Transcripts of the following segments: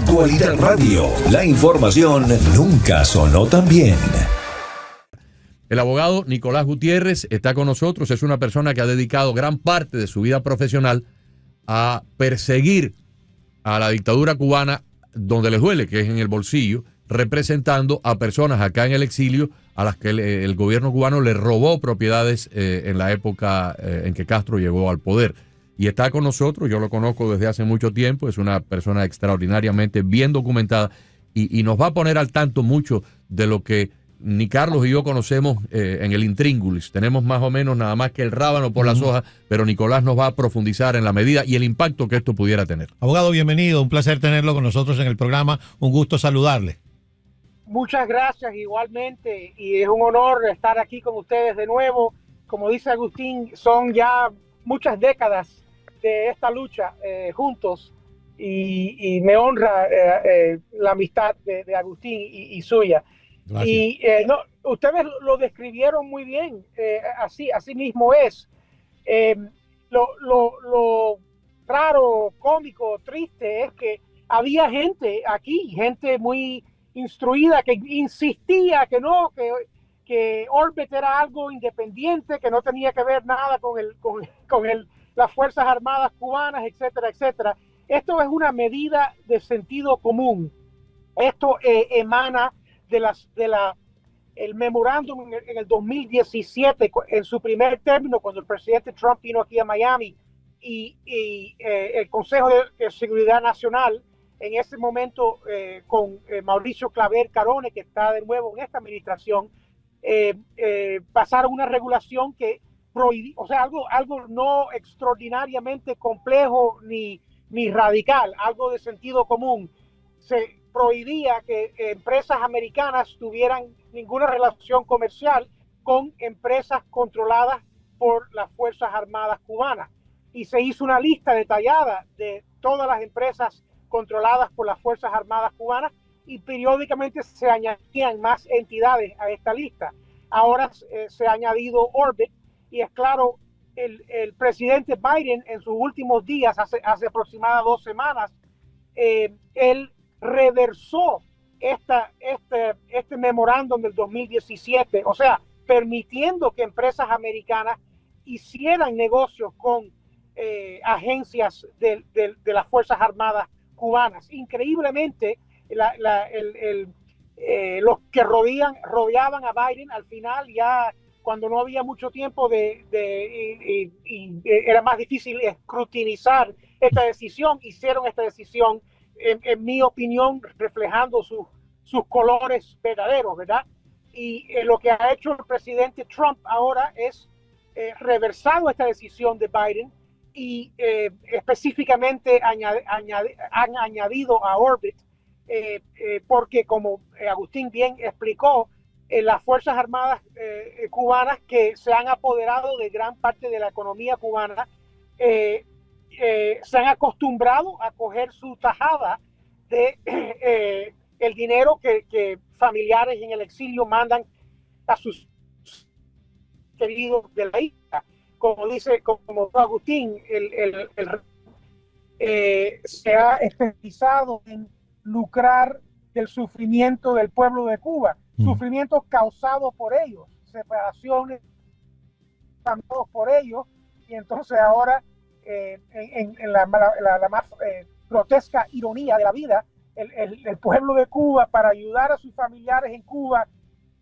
Actualidad Radio, la información nunca sonó tan bien. El abogado Nicolás Gutiérrez está con nosotros. Es una persona que ha dedicado gran parte de su vida profesional a perseguir a la dictadura cubana donde les duele, que es en el bolsillo, representando a personas acá en el exilio a las que el gobierno cubano le robó propiedades en la época en que Castro llegó al poder. Y está con nosotros, yo lo conozco desde hace mucho tiempo, es una persona extraordinariamente bien documentada y nos va a poner al tanto mucho de lo que ni Carlos y yo conocemos en el intríngulis. Tenemos más o menos nada más que el rábano por las hojas, pero Nicolás nos va a profundizar en la medida y el impacto que esto pudiera tener. Abogado, bienvenido, un placer tenerlo con nosotros en el programa, un gusto saludarle. Muchas gracias igualmente y es un honor estar aquí con ustedes de nuevo. Como dice Agustín, son ya muchas décadas de esta lucha juntos y me honra la amistad de Agustín y suya. Gracias. Y no, ustedes lo describieron muy bien, así mismo es. Lo raro, cómico, triste es que había gente aquí, gente muy instruida que insistía que Orbit era algo independiente, que no tenía que ver nada con las Fuerzas Armadas cubanas, etcétera, etcétera. Esto es una medida de sentido común. Esto emana el memorándum en el 2017, en su primer término, cuando el presidente Trump vino aquí a Miami y el Consejo de Seguridad Nacional, en ese momento con Mauricio Claver Carone, que está de nuevo en esta administración, pasaron una regulación que prohibía, o sea, algo no extraordinariamente complejo ni radical, algo de sentido común. Se prohibía que empresas americanas tuvieran ninguna relación comercial con empresas controladas por las Fuerzas Armadas cubanas. Y se hizo una lista detallada de todas las empresas controladas por las Fuerzas Armadas cubanas y periódicamente se añadían más entidades a esta lista. Ahora se ha añadido Orbit y es claro, el presidente Biden en sus últimos días, hace aproximadamente 2 semanas, él reversó este memorándum del 2017, o sea, permitiendo que empresas americanas hicieran negocios con agencias de las Fuerzas Armadas cubanas. Increíblemente, los que rodeaban a Biden al final, ya cuando no había mucho tiempo era más difícil escrutinizar esta decisión, hicieron esta decisión, en mi opinión, reflejando sus colores verdaderos, ¿verdad? Y lo que ha hecho el presidente Trump ahora es reversado esta decisión de Biden y específicamente han añadido a Orbit porque, como Agustín bien explicó, las Fuerzas Armadas cubanas, que se han apoderado de gran parte de la economía cubana, se han acostumbrado a coger su tajada de el dinero que familiares en el exilio mandan a sus queridos de la isla. Como dice Agustín, se ha especializado en lucrar del sufrimiento del pueblo de Cuba, sufrimientos causados por ellos, separaciones causados por ellos, y entonces ahora en la más grotesca ironía de la vida, el pueblo de Cuba, para ayudar a sus familiares en Cuba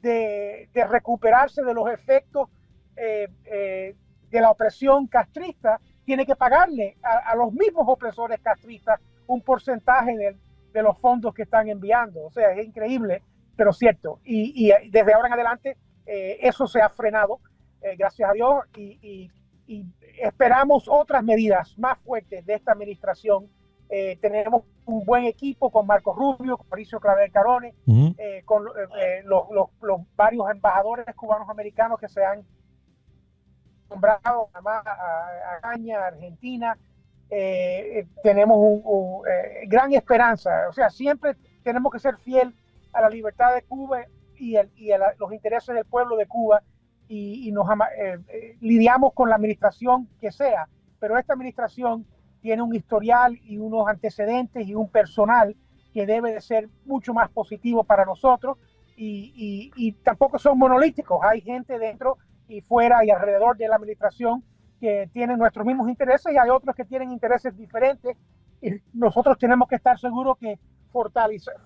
de recuperarse de los efectos de la opresión castrista, tiene que pagarle a los mismos opresores castristas un porcentaje de los fondos que están enviando. O sea, es increíble, pero cierto. Y desde ahora en adelante eso se ha frenado, gracias a Dios, y esperamos otras medidas más fuertes de esta administración. Tenemos un buen equipo con Marco Rubio, con Mauricio Claver Carone, con los varios embajadores cubanos americanos que se han nombrado a España, Argentina. Tenemos gran esperanza. O sea, siempre tenemos que ser fiel a la libertad de Cuba y a los intereses del pueblo de Cuba, y lidiamos con la administración que sea, pero esta administración tiene un historial y unos antecedentes y un personal que debe de ser mucho más positivo para nosotros y tampoco son monolíticos. Hay gente dentro y fuera y alrededor de la administración que tienen nuestros mismos intereses y hay otros que tienen intereses diferentes y nosotros tenemos que estar seguros que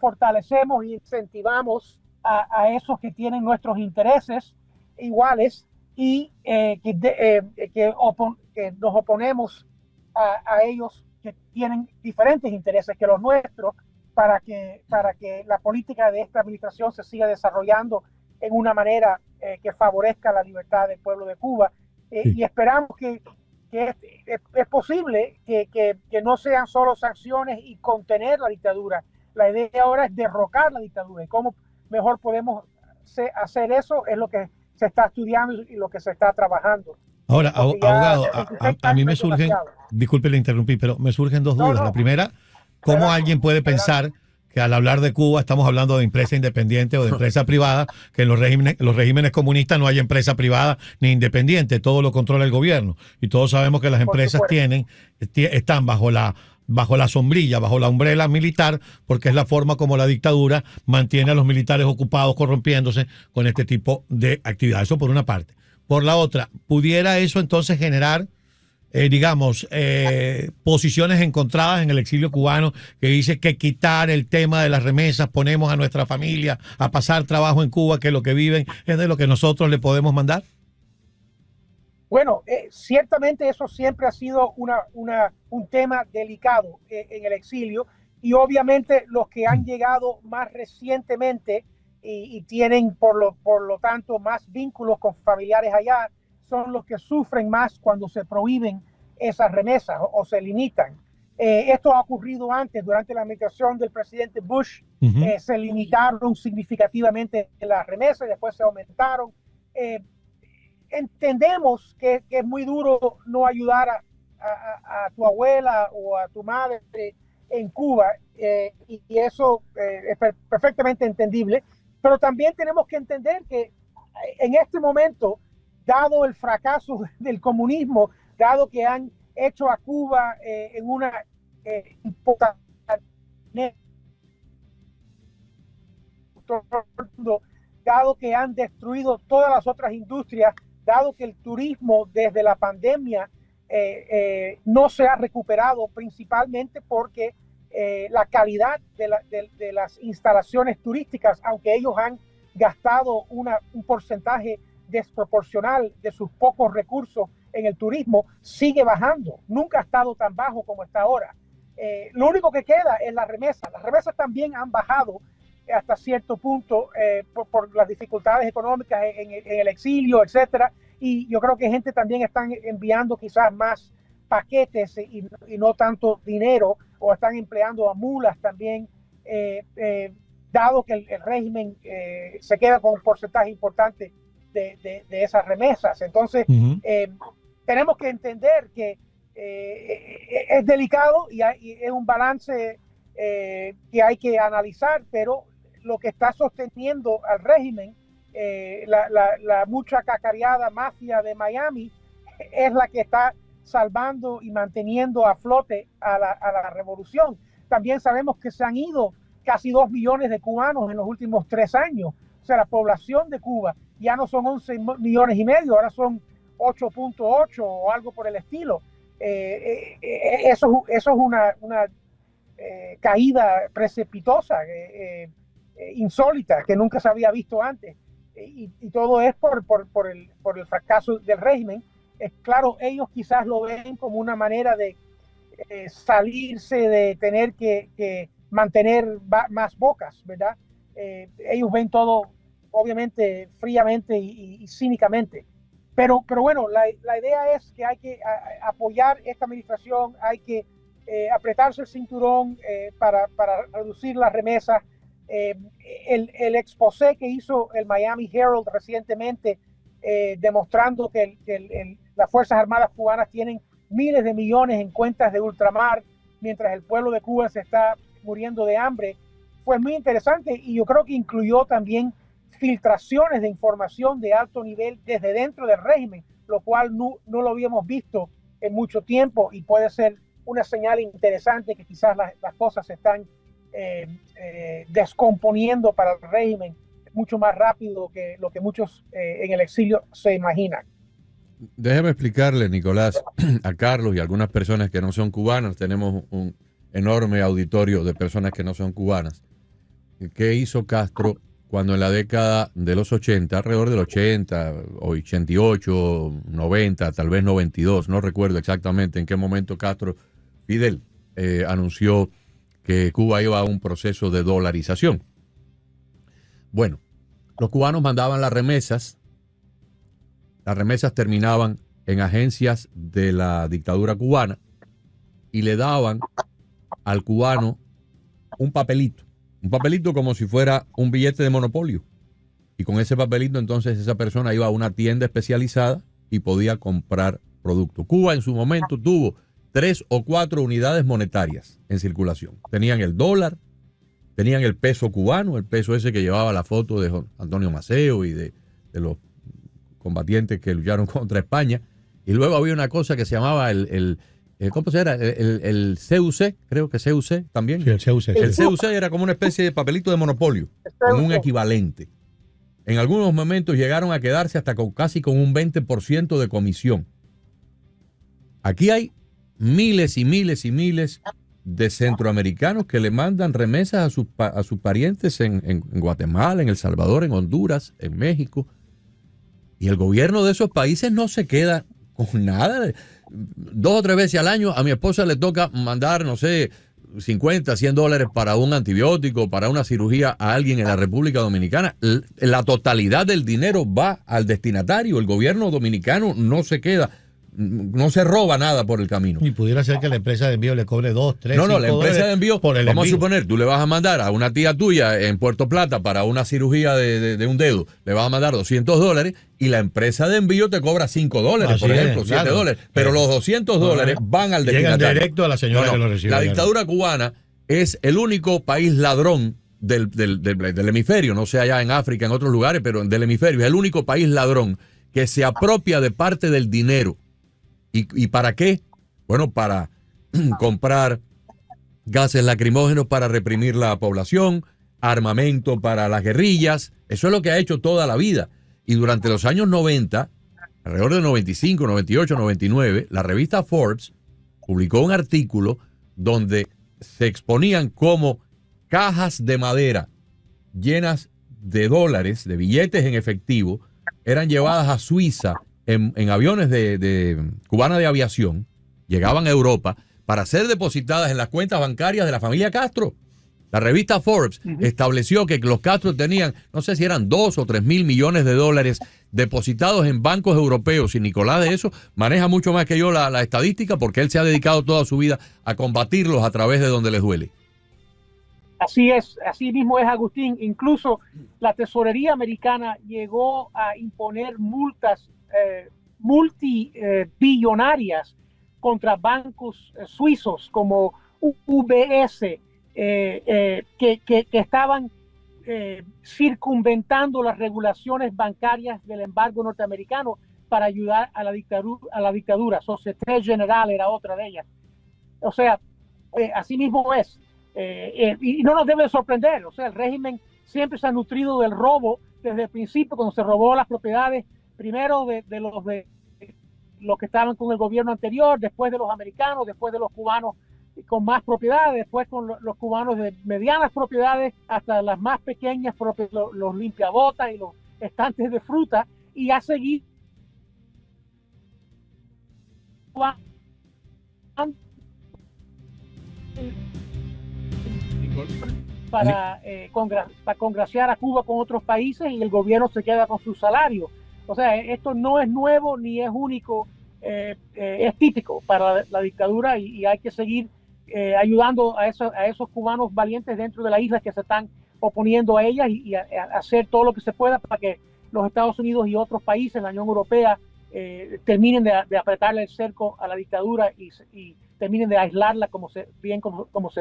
fortalecemos e incentivamos a esos que tienen nuestros intereses iguales y que nos oponemos a ellos que tienen diferentes intereses que los nuestros para que la política de esta administración se siga desarrollando en una manera que favorezca la libertad del pueblo de Cuba. Y esperamos que es posible que no sean solo sanciones y contener la dictadura. La idea ahora es derrocar la dictadura y cómo mejor podemos hacer eso es lo que se está estudiando y lo que se está trabajando. Ahora, abogado, a mí me surgen, disculpe le interrumpí, pero me surgen dos dudas. La primera, ¿cómo alguien puede pensar que al hablar de Cuba estamos hablando de empresa independiente o de empresa privada, que en los regímenes comunistas no hay empresa privada ni independiente, todo lo controla el gobierno? Y todos sabemos que las empresas están bajo la sombrilla, bajo la umbrella militar, porque es la forma como la dictadura mantiene a los militares ocupados, corrompiéndose con este tipo de actividades. Eso por una parte. Por la otra, ¿pudiera eso entonces generar posiciones encontradas en el exilio cubano que dice que quitar el tema de las remesas, ponemos a nuestra familia a pasar trabajo en Cuba, que lo que viven es de lo que nosotros le podemos mandar? Bueno, ciertamente eso siempre ha sido un tema delicado en el exilio y obviamente los que han llegado más recientemente y tienen por lo tanto más vínculos con familiares allá son los que sufren más cuando se prohíben esas remesas o se limitan. Esto ha ocurrido antes, durante la administración del presidente Bush, se limitaron significativamente las remesas y después se aumentaron. Entendemos que es muy duro no ayudar a tu abuela o a tu madre en Cuba y eso es perfectamente entendible, pero también tenemos que entender que en este momento, dado el fracaso del comunismo, dado que han hecho a Cuba en una dado que han destruido todas las otras industrias, dado que el turismo desde la pandemia no se ha recuperado, principalmente porque la calidad de las instalaciones turísticas, aunque ellos han gastado un porcentaje desproporcional de sus pocos recursos en el turismo, sigue bajando. Nunca ha estado tan bajo como está ahora. Lo único que queda es la remesa. Las remesas también han bajado hasta cierto punto por las dificultades económicas en el exilio, etcétera. Y yo creo que gente también están enviando quizás más paquetes y no tanto dinero, o están empleando a mulas también, dado que el régimen se queda con un porcentaje importante de esas remesas. Entonces, tenemos que entender que es delicado y es un balance que hay que analizar, pero lo que está sosteniendo al régimen, la mucha cacareada mafia de Miami, es la que está salvando y manteniendo a flote a la revolución. También sabemos que se han ido casi 2 millones de cubanos en los últimos 3 años. O sea, la población de Cuba ya no son 11 millones y medio, ahora son 8.8 o algo por el estilo. Eso es una caída precipitosa, insólita, que nunca se había visto antes. Y todo es por el fracaso del régimen. Claro, ellos quizás lo ven como una manera de salirse de tener que mantener más bocas, ¿verdad? Ellos ven todo, obviamente, fríamente y cínicamente. Pero bueno, la idea es que hay que apoyar esta administración, hay que apretarse el cinturón para reducir las remesas. El exposé que hizo el Miami Herald recientemente, demostrando que las Fuerzas Armadas cubanas tienen miles de millones en cuentas de ultramar, mientras el pueblo de Cuba se está muriendo de hambre, fue muy interesante, y yo creo que incluyó también filtraciones de información de alto nivel desde dentro del régimen, lo cual no lo habíamos visto en mucho tiempo, y puede ser una señal interesante que quizás las cosas se están descomponiendo para el régimen mucho más rápido que lo que muchos en el exilio se imaginan. Déjeme explicarle, Nicolás, a Carlos y a algunas personas que no son cubanas. Tenemos un enorme auditorio de personas que no son cubanas. ¿Qué hizo Castro cuando en la década de los 80, alrededor del 80, 88, 90, tal vez 92, no recuerdo exactamente en qué momento Fidel anunció que Cuba iba a un proceso de dolarización? Bueno, los cubanos mandaban las remesas terminaban en agencias de la dictadura cubana y le daban al cubano un papelito como si fuera un billete de monopolio. Y con ese papelito entonces esa persona iba a una tienda especializada y podía comprar productos. Cuba en su momento tuvo 3 o 4 unidades monetarias en circulación. Tenían el dólar, tenían el peso cubano, el peso ese que llevaba la foto de Antonio Maceo y de los combatientes que lucharon contra España, y luego había una cosa que se llamaba ¿cómo se era? El CUC, creo que CUC también. Sí, el CUC. El CUC era como una especie de papelito de monopolio, con un equivalente. En algunos momentos llegaron a quedarse hasta casi con un 20% de comisión. Aquí hay miles y miles y miles de centroamericanos que le mandan remesas a sus parientes en Guatemala, en El Salvador, en Honduras, en México. Y el gobierno de esos países no se queda con nada. 2 o 3 veces al año a mi esposa le toca mandar, no sé, 50, 100 dólares para un antibiótico, para una cirugía a alguien en la República Dominicana. La totalidad del dinero va al destinatario. El gobierno dominicano no se queda, no se roba nada por el camino. Y pudiera ser que la empresa de envío le cobre 2, 3, No, la empresa de envío, por el vamos envío. a suponer, tú le vas a mandar a una tía tuya en Puerto Plata para una cirugía de un dedo, le vas a mandar $200 y la empresa de envío te cobra $5, Así por ejemplo, es, claro. $7. Pero los $200 van al Llegan destinatario. directo a la señora que lo recibe. La dictadura cubana es el único país ladrón del hemisferio, no sé allá en África, en otros lugares, pero del hemisferio, es el único país ladrón que se apropia de parte del dinero. ¿Y para qué? Bueno, para comprar gases lacrimógenos para reprimir la población, armamento para las guerrillas. Eso es lo que ha hecho toda la vida. Y durante los años 90, alrededor de 95, 98, 99, la revista Forbes publicó un artículo donde se exponían cómo cajas de madera llenas de dólares, de billetes en efectivo, eran llevadas a Suiza en aviones de cubana de aviación, llegaban a Europa para ser depositadas en las cuentas bancarias de la familia Castro. La revista Forbes estableció que los Castro tenían, no sé si eran 2 o 3 mil millones de dólares depositados en bancos europeos. Y Nicolás de eso maneja mucho más que yo la estadística, porque él se ha dedicado toda su vida a combatirlos a través de donde les duele. Así es, así mismo es, Agustín. Incluso la tesorería americana llegó a imponer multas multibillonarias contra bancos suizos como UBS, que estaban circunventando las regulaciones bancarias del embargo norteamericano para ayudar a la dictadura. Société Générale era otra de ellas. O sea, así mismo es. Y no nos debe sorprender. O sea, el régimen siempre se ha nutrido del robo desde el principio, cuando se robó las propiedades primero de los que estaban con el gobierno anterior, después de los americanos, después de los cubanos con más propiedades, después con los cubanos de medianas propiedades hasta las más pequeñas, los limpiabotas y los estantes de fruta, y a seguir para congraciar a Cuba con otros países, y el gobierno se queda con su salario. O sea, esto no es nuevo ni es único, es típico para la dictadura, y hay que seguir ayudando a esos cubanos valientes dentro de la isla que se están oponiendo a ellas, y a hacer todo lo que se pueda para que los Estados Unidos y otros países, la Unión Europea, terminen de apretarle el cerco a la dictadura y terminen de aislarla como se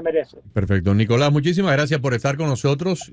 merece. Perfecto. Nicolás, muchísimas gracias por estar con nosotros.